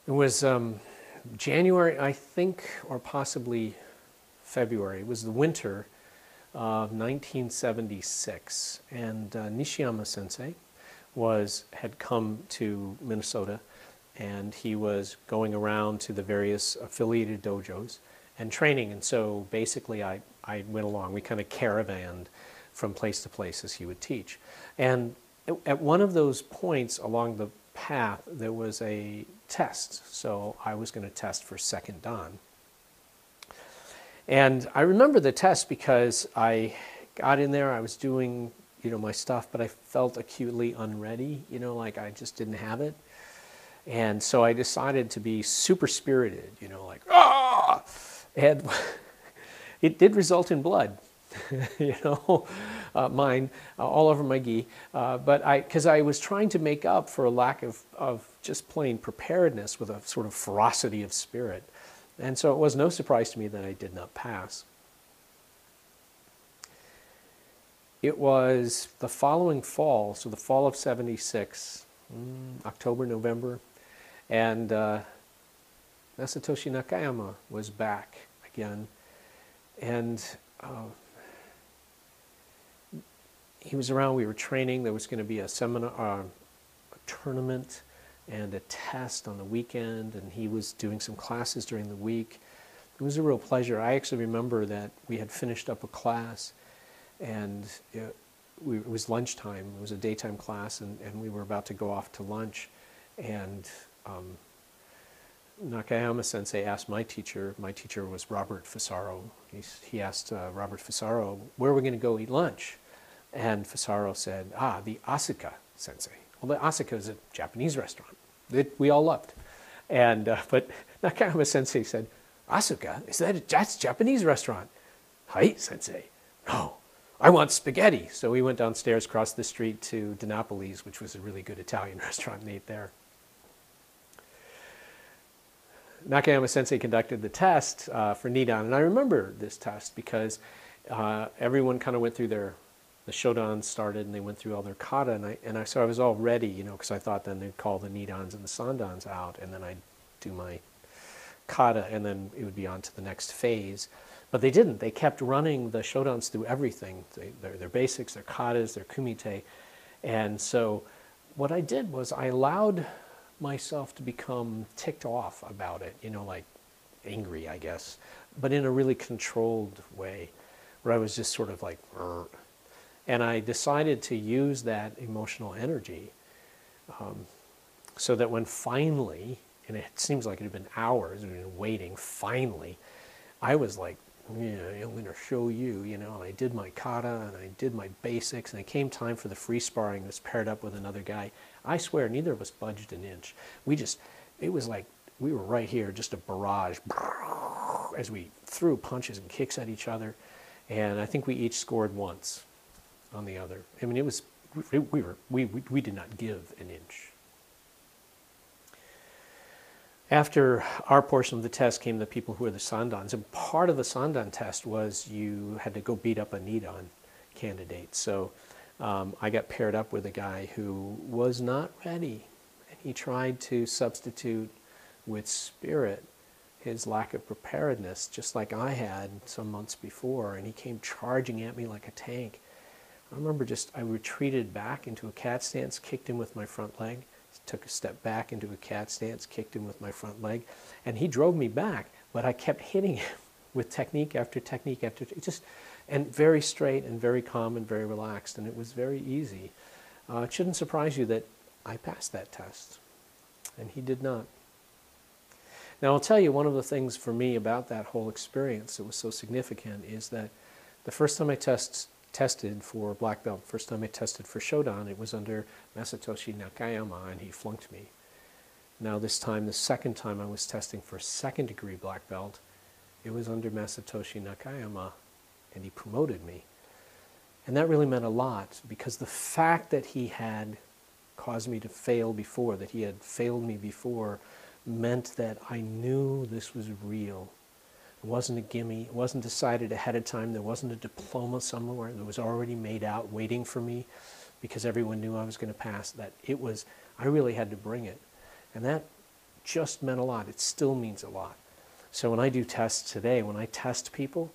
It was January, I think, or possibly February. It was the winter of 1976, and Nishiyama Sensei had come to Minnesota, and he was going around to the various affiliated dojos and training. And so basically I went along. We kind of caravanned from place to place as he would teach. And at one of those points along the path, there was a test. So I was going to test for second dan. And I remember the test because I got in there, I was doing, my stuff, but I felt acutely unready, like I just didn't have it. And so I decided to be super spirited, like, ah! And it did result in blood, mine, all over my gi. But because I was trying to make up for a lack of just plain preparedness with a sort of ferocity of spirit. And so it was no surprise to me that I did not pass. It was the following fall, so the fall of '76, October, November, and Masatoshi Nakayama was back again, and he was around. We were training. There was going to be a seminar, a tournament, and a test on the weekend, and he was doing some classes during the week. It was a real pleasure. I actually remember that we had finished up a class, and it was lunchtime. It was a daytime class, and we were about to go off to lunch, and Nakayama Sensei asked my teacher was Robert Fisaro, he asked Robert Fisaro, where are we going to go eat lunch? And Fisaro said, the Asuka Sensei. Well, the Asuka is a Japanese restaurant that we all loved. And but Nakayama Sensei said, Asuka, that's a Japanese restaurant? Hai, Sensei. No, I want spaghetti. So we went downstairs, across the street to DiNapoli's, which was a really good Italian restaurant, and ate there. Nakayama Sensei conducted the test for Nidan, and I remember this test because everyone kind of went through the Shodans started, and they went through all their kata, so I was all ready, because I thought then they'd call the Nidans and the Sandans out, and then I'd do my kata, and then it would be on to the next phase. But they didn't. They kept running the Shodans through everything, their basics, their katas, their kumite. And so what I did was I allowed myself to become ticked off about it, like angry, I guess, but in a really controlled way, where I was just sort of like, Rrr. And I decided to use that emotional energy so that when finally, and it seems like it had been hours, we've been waiting, finally, I was like, yeah, I'm going to show you, and I did my kata, and I did my basics, and it came time for the free sparring. I was paired up with another guy. I swear, neither of us budged an inch. It was like we were right here, just a barrage, as we threw punches and kicks at each other, and I think we each scored once on the other. I mean, we did not give an inch. After our portion of the test came the people who were the Sandans, and part of the Sandan test was you had to go beat up a Nidan candidate. So I got paired up with a guy who was not ready, and he tried to substitute with spirit his lack of preparedness, just like I had some months before, and he came charging at me like a tank. I remember I retreated back into a cat stance, kicked him with my front leg, took a step back into a cat stance, kicked him with my front leg, and he drove me back, but I kept hitting him with technique after technique after and very straight and very calm and very relaxed, and it was very easy. It shouldn't surprise you that I passed that test, and he did not. Now I'll tell you, one of the things for me about that whole experience that was so significant is that the first time I tested for black belt, first time I tested for Shodan, it was under Masatoshi Nakayama, and he flunked me. Now this time, the second time I was testing for second degree black belt, it was under Masatoshi Nakayama, and he promoted me. And that really meant a lot, because the fact that he had caused me to fail before, that he had failed me before, meant that I knew this was real. It wasn't a gimme. It wasn't decided ahead of time. There wasn't a diploma somewhere that was already made out waiting for me because everyone knew I was going to pass. That it was, I really had to bring it. And that just meant a lot. It still means a lot. So when I do tests today, when I test people,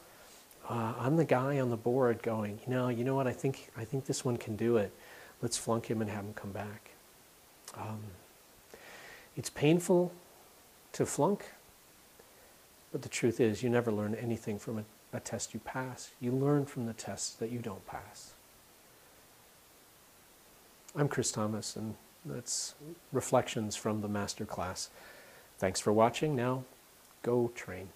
I'm the guy on the board going, you know what, I think this one can do it. Let's flunk him and have him come back. It's painful to flunk, but the truth is you never learn anything from a test you pass. You learn from the tests that you don't pass. I'm Chris Thomas, and that's Reflections from the MasterClass. Thanks for watching. Now, go train.